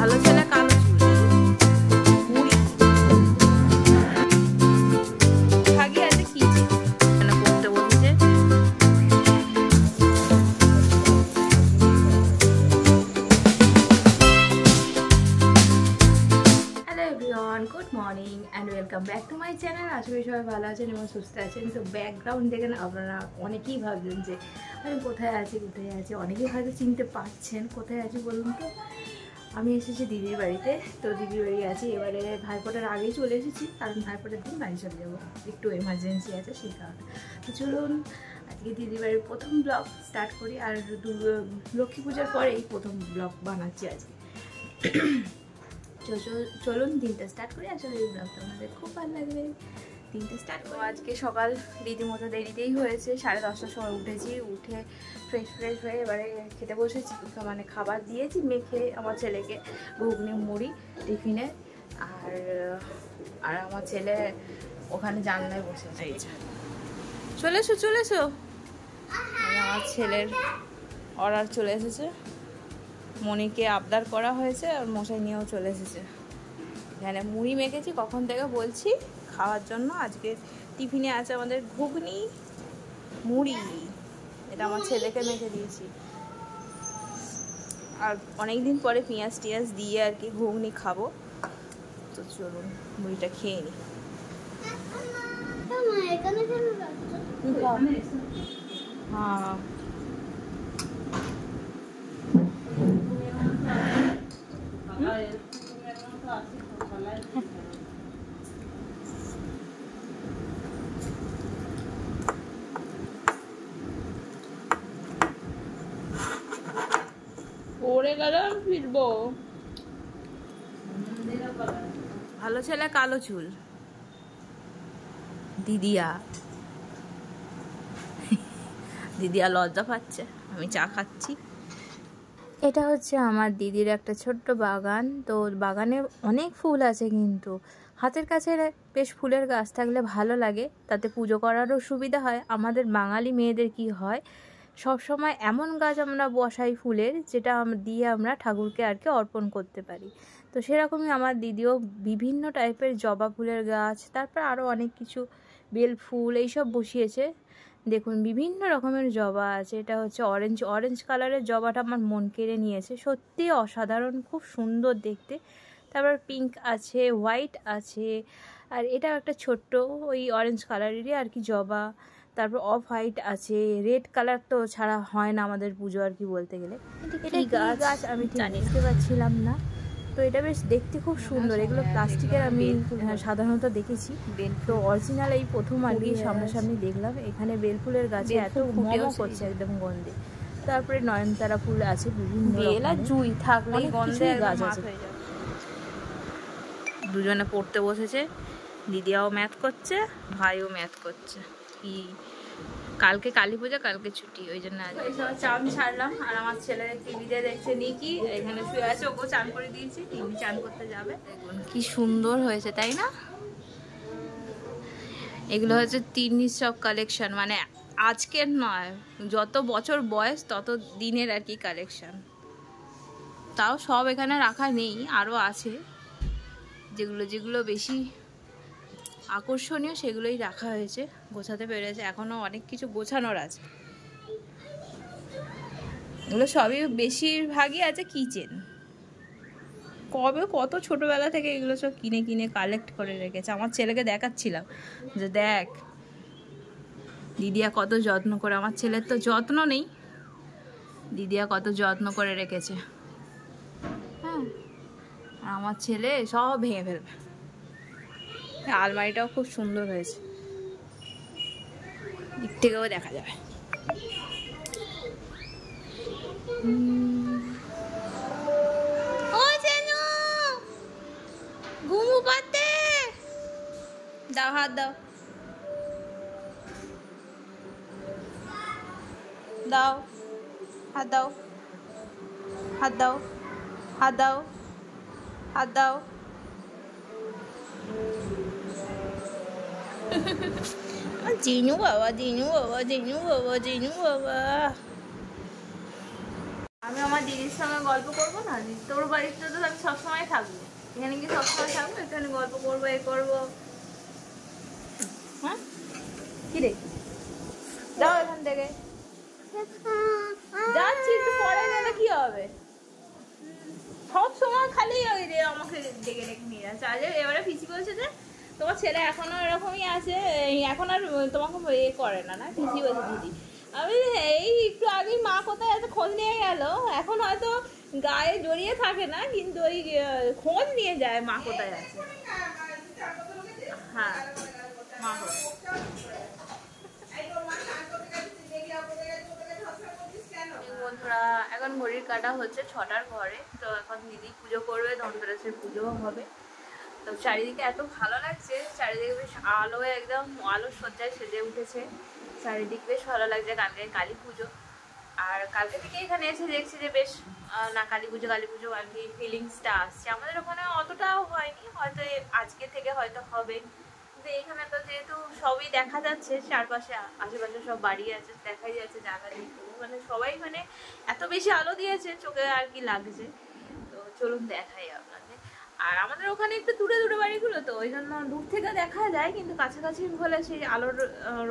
ভালো ছেলে কালো চুল ভাগি আছে কি পড়তে বলছে। Good morning and welcome back to my channel. আশা করি সবাই ভালো আছেন এবং সুস্থ আছেন। তো ব্যাকগ্রাউন্ড দেখেন আপনারা অনেকেই ভাবছেন যে আমি কোথায় আছি অনেকেই হয়তো চিনতে পারছেন। কোথায় আছি বলুন তো? আমি এসেছি দিদির বাড়িতে। তো দিদির বাড়ি আছি, এবারে ভাইফোঁটার আগেই চলে এসেছি, কারণ ভাইফোঁটার দিন বাড়ি চলে যাবো, একটু এমার্জেন্সি আছে সেই কারণে। তো চলুন আজকে দিদির বাড়ির প্রথম ব্লগ স্টার্ট করি। আর লক্ষ্মী পূজার পরেই প্রথম ব্লগ বানাচ্ছি আজকে। চলুন দিনটা স্টার্ট করি। আসলে এই ব্লগটা আমাদের খুব ভালো লাগবে। দিনটা স্টার্ট করবো। আজকে সকাল রীতিমতো দেরিতেই হয়েছে, 10:30টার সময় উঠেছি। উঠে ফ্রেশ হয়ে এবারে খেতে বসেছি, মানে খাবার দিয়েছি মেখে আমার ছেলেকে, ঘুগনি মুড়ি টিফিনে। আর আমার ছেলে ওখানে জানলায় বসে আছে। চলে এসো। আমার ছেলের অর্ডার চলে এসেছে, মনিকে আবদার করা হয়েছে আর মশাই নিয়েও চলে এসেছে। এখানে মুড়ি মেখেছি কখন থেকে বলছি খাওয়ার জন্য। আজকে টিফিনে আছে আমাদের ঘুগনি মুড়ি, এটা আমার ছেলেকে মেখে দিয়েছি। আর অনেকদিন পরে পেঁয়াজ টিয়াজ দিয়ে আর কি ঘুগনি খাবো। তো চলুন মুড়িটা খেয়ে নিই। হ্যাঁ পড়ে গেলাম, ফিরবো। ভালো ছেলে কালো চুল দিদিয়া লজ্জা পাচ্ছে, আমি চা খাচ্ছি। এটা হচ্ছে আমার দিদির একটা ছোট্ট বাগান। তো বাগানে অনেক ফুল আছে, কিন্তু হাতের কাছে বেশ ফুলের গাছ থাকলে ভালো লাগে, তাতে পুজো করারও সুবিধা হয়। আমাদের বাঙালি মেয়েদের কি হয়, সব সময় এমন গাছ আমরা বসাই ফুলের, যেটা দিয়ে আমরা ঠাকুরকে আর কি অর্পণ করতে পারি। তো সেরকমই আমার দিদিও বিভিন্ন টাইপের জবা ফুলের গাছ, তারপর আরও অনেক কিছু বেল ফুল এইসব বসিয়েছে। দেখুন বিভিন্ন রকমের জবা আছে। এটা হচ্ছে অরেঞ্জ কালারের জবাটা আমার মন কেড়ে নিয়েছে, সত্যি অসাধারণ, খুব সুন্দর দেখতে। তারপর পিঙ্ক আছে, হোয়াইট আছে, আর এটাও একটা ছোট্ট ওই অরেঞ্জ কালারেরই আর কি জবা। তারপর অফ হোয়াইট আছে, রেড কালার তো ছাড়া হয় না আমাদের পুজো আর কি বলতে গেলে। এটা গাছ আমি জানতে পারছিলাম না। তো এটা বেশ দেখতে খুব সুন্দর। এগুলো প্লাস্টিকের আমি সাধারণত দেখেছি, তো অরিজিনাল এই প্রথম আর কি সামনাসামনি দেখলাম। এখানে বেলফুলের গাছে এত ফুটেও করছে একদম গন্ধে। তারপরে নয়নতারা ফুল আছে, বিভিন্ন বেল আর জুঁই থাকলে গন্ধে গাছ আছে। দুজনে পড়তে বসেছে, দিদিয়াও ম্যাথ করছে, ভাইও ম্যাথ করছে। কি কালকে কালী পূজা, কালকে ছুটি, ওই জন্য চান ছাড়লাম। আর আমার ছেলে টিভিতে দেখছে নিকি, এখানে শুয়ে আছে, ওকে চান করে দিয়েছি, টিভি চান করতে যাবে। দেখুন কি সুন্দর হয়েছে, তাই না? এগুলো হচ্ছে তিন্নির সব কালেকশন, মানে আজকের নয়, যত বছর বয়স তত দিনের আর কি কালেকশন। তাও সব এখানে রাখা নেই, আরও আছে যেগুলো বেশি আকর্ষণীয় সেগুলোই রাখা হয়েছে, গোছাতে পেরেছে। এখনও অনেক কিছু গোছানোর আছে। এগুলো সবই বেশিরভাগই আছে কিচেন। কত ছোটবেলা থেকে এগুলো সব কিনে কালেক্ট করে রেখেছে। আমার ছেলেকে দেখাচ্ছিলাম যে দেখ দিদিয়া কত যত্ন করে, আমার ছেলের তো যত্ন নেই, দিদিয়া কত যত্ন করে রেখেছে। হ্যাঁ, আর আমার ছেলে সব ভেঙে ফেলবে। আলমারিটাও খুব সুন্দর হয়েছে, দিক থেকেও দেখা যাবে। ঘুমু পাতে দাও, হাত দাও, হাত দাও, হাত দাও, হাত দাও, হাত দাও। জিনু বাবা। আমি আমার দিদির সঙ্গে গল্প করবো না, তোর বাড়িতে তো আমি সবসময় থাকবো, এখানে কি সবসময় থাকবো? এখানে গল্প করবো, এ করবো। হ্যাঁ কি রে, যাও এখান থেকে। যাচ্ছি, একটু পরে গেলে কি হবে? সব সময় খালি ওই রে আমাকে ডেকে ডেকে নিয়ে যাচ্ছে। আজ এবারে পিসি বলছে যে তোমার ছেলে এখনো এরকমই আছে, এখন আর তোমাকে এ করে না। না পিসি বলছে দিদি, আমি এই একটু আগেই মা কোথায় আছে খোঁজ নিয়ে গেল, এখন হয়তো গায়ে জড়িয়ে থাকে না, কিন্তু ওই খোঁজ নিয়ে যায় মা কোথায় আছে। হ্যাঁ মা বন্ধুরা, এখন ঘড়ির কাটা হচ্ছে 6টার ঘরে। তো এখন দিদি পুজো করবে, ধনতেরাসের পুজোও হবে। তো চারিদিকে এত ভালো লাগছে, চারিদিকে বেশ আলো, একদম আলো সজ্জায় সেজে উঠেছে চারিদিক, বেশ ভালো লাগছে। কালকে কালী পুজো, আর কালকে থেকে এখানে এসে দেখছি যে বেশ না কালী পুজো আর কি ফিলিংসটা আসছে। আমাদের ওখানে অতটাও হয়নি, হয়তো আজকে থেকে হয়তো হবে, কিন্তু এখানে তো যেহেতু সবই দেখা যাচ্ছে, চারপাশে আশেপাশে সব বাড়ি আছে, দেখাই যাচ্ছে জায়গা দিকে, মানে সবাই মানে এত বেশি আলো দিয়েছে চোখে আর কি লাগছে। তো চলুন দেখাই আপনাদের। আর আমাদের ওখানে একটু দূরে দূরে বাড়িগুলো, তো ওই জন্য দূর থেকে দেখা যায়, কিন্তু কাছাকাছি হলে সেই আলোর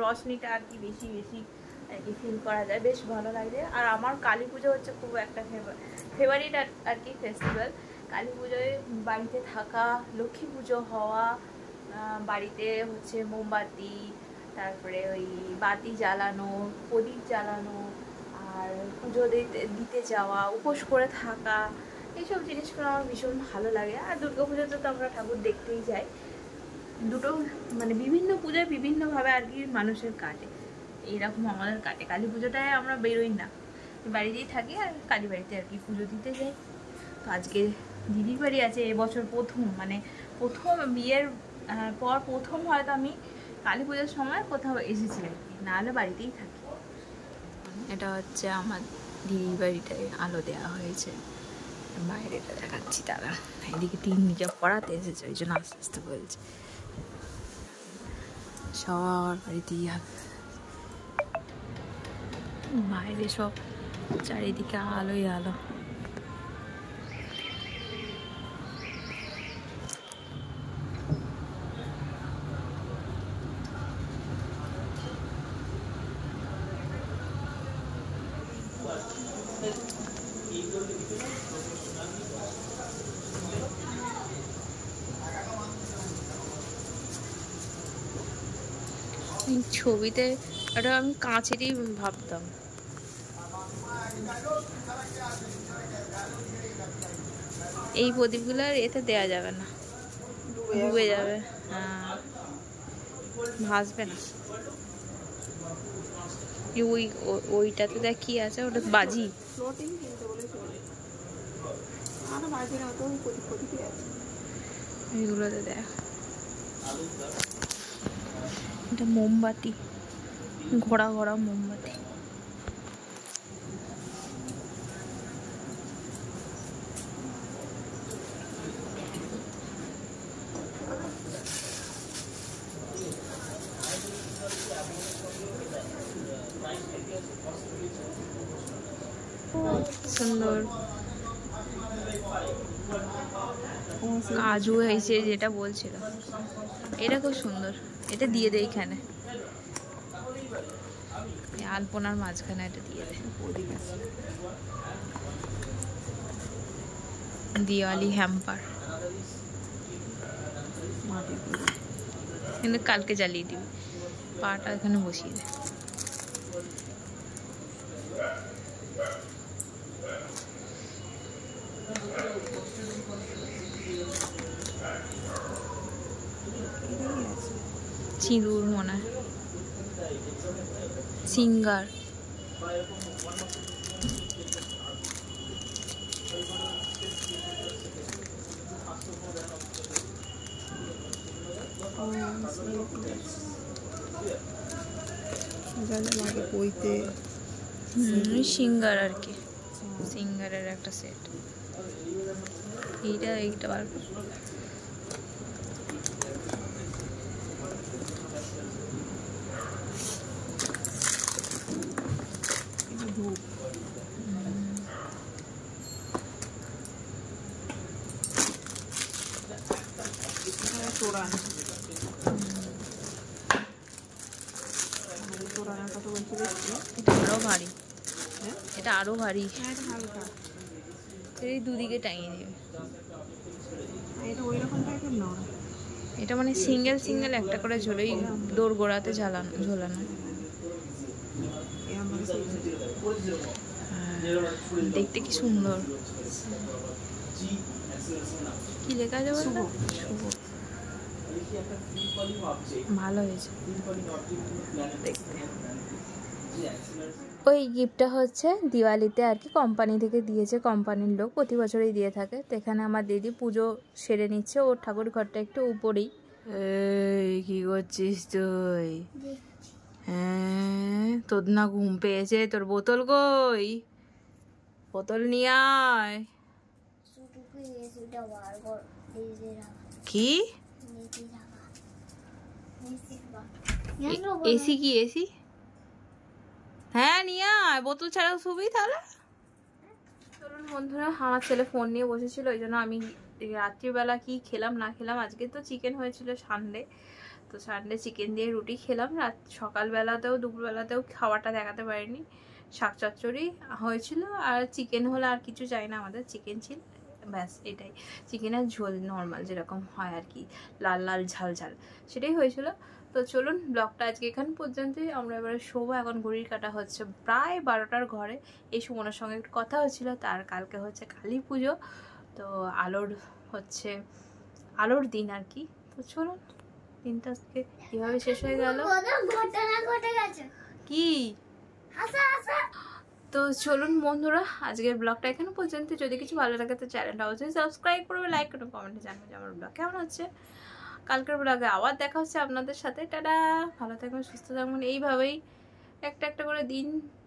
রশনিটা আর কি বেশি বেশি আর কি ফিল করা যায়, বেশ ভালো লাগে। আর আমার কালী পুজো হচ্ছে খুব একটা ফেভারিট আর কি ফেস্টিভ্যাল। কালী পুজোয় বাড়িতে থাকা, লক্ষ্মী পুজো হওয়া, বাড়িতে হচ্ছে মোমবাতি, তারপরে ওই বাতি জ্বালানো, প্রদীপ জ্বালানো, আর পুজো দিতে যাওয়া, উপোস করে থাকা, এইসব জিনিসগুলো আমার ভীষণ ভালো লাগে। আর দুর্গাপুজোতে তো আমরা ঠাকুর দেখতেই যাই। দুটো মানে বিভিন্ন পূজায় বিভিন্নভাবে আর কি মানুষের কাটে, এইরকম আমাদের কাটে। কালী পুজোটায় আমরা বেরোই না, বাড়িতেই থাকি, আর কালী বাড়িতে আর কি পুজো দিতে যাই। তো আজকে দিদির বাড়ি আছে, এবছর প্রথম বিয়ের পর প্রথম হয়তো আমি কালী পুজোর সময় কোথাও এসেছি আর কি, নাহলে বাড়িতেই থাকি। এটা হচ্ছে আমার দিদির বাড়িটায় আলো দেওয়া হয়েছে, বাইরেটা দেখাচ্ছি। তারা এদিকে তিন নিজে পড়াতে এসেছে, ওই জন্য আস্তে আস্তে বলছে। সবার বাড়িতেই বাইরে সব চারিদিকে আলোই আলো। ছবিতে এটা আমি কাঁচেরই ভাবতাম। এই প্রদীপগুলো আর এতে দেওয়া যাবে না, ডুবে যাবে। হ্যাঁ, ভাসবে না। ওইটাতে দেখ কি আছে, ওটা বাজি। এইগুলোতে দেখ, এটা মোমবাতি, ঘোড়া ঘোড়া মোমবাতি। সুন্দর কাজু হয়েছে যেটা বলছিল, এটা খুব সুন্দর। এটা দিয়ে দে এইখানে, আলপনার মাঝখানে এটা দিয়ে দে। দিওয়ালি হ্যাম্পার, কিন্তু কালকে জ্বালিয়ে দিবি, পাটা এখানে বসিয়ে দে। সিঁদুর মনে হয়, সিঙ্গার। সিঙ্গার আর কি, সিঙ্গারের একটা সেট। এইটা বার কর। আরো ভারী, এটা আরো ভারী, এই দুদিকে টাঙিয়ে দিবে। এটা মানে সিঙ্গেল সিঙ্গেল একটা করে ঝোলেই দৌড় গোড়াতে ঝোলানো। দেখতে কি সুন্দর, কি লেখা যাবে? শুভ। ভালো হয়েছে দেখতে। ওই গিফটটা হচ্ছে দিওয়ালিতে আর কি কোম্পানি থেকে দিয়েছে, কোম্পানির লোক প্রতি বছরই দিয়ে থাকে। তো এখানে আমার দিদি পুজো সেরে নিচ্ছে, ওর ঠাকুর ঘরটা একটু উপরেই। এই কি করছিস তুই? হ্যাঁ, তোর না ঘুম পেয়েছে? তোর বোতল কই? বোতল নিয়ে আয়। কি এসি? কি এসি? হ্যাঁ নিয়ে আয়, বোতল ছাড়াও শুবি তাহলে। চলুন বন্ধুরা, আমার ছেলে ফোন নিয়ে বসেছিল, ওই জন্য আমি রাত্রিবেলা কি খেলাম না খেলাম, আজকে তো চিকেন হয়েছিল সানডে, তো সানডে চিকেন দিয়ে রুটি খেলাম। সকালবেলাতেও দুপুরবেলাতেও খাওয়াটা দেখাতে পারিনি। শাক চচ্চড়ি হয়েছিল, আর চিকেন হলে আর কিছু চাই না আমাদের, চিকেন ছিল ব্যাস এটাই। চিকেনের ঝোল নর্মাল যেরকম হয় আর কি, লাল লাল ঝাল ঝাল, সেটাই হয়েছিল। তো চলুন ব্লগটা আজকে এখান পর্যন্তই। আমরা এবারে শোবো, এখন ঘড়ির কাটা হচ্ছে প্রায় 12টার ঘরে। এই সুমনের সঙ্গে একটু কথা হচ্ছিল, তার কালকে হচ্ছে কালী পুজো, তো আলোর দিন আর কি। তো চলুন, দিনটা আজকে কিভাবে শেষ হয়ে গেল কি। তো চলুন বন্ধুরা, আজকের ব্লগটা এখানে পর্যন্ত। যদি কিছু ভালো লাগে তো চ্যানেলটা অবশ্যই সাবস্ক্রাইব করবে, লাইক করবে, কমেন্টে জানাবে যে আমার ব্লগ কেমন হচ্ছে। কালকের ব্লগে আবার দেখা হচ্ছে আপনাদের সাথে। টাটা, ভালো থাকবেন, সুস্থ থাকবেন। এইভাবেই একটা একটা করে দিন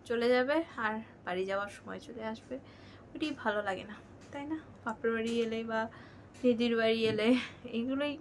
চলে যাবে, আর বাড়ি যাওয়ার সময় চলে আসবে। ওইটাই ভালো লাগে না, তাই না? বাপের বাড়ি এলে বা দিদির বাড়ি এলে এইগুলোই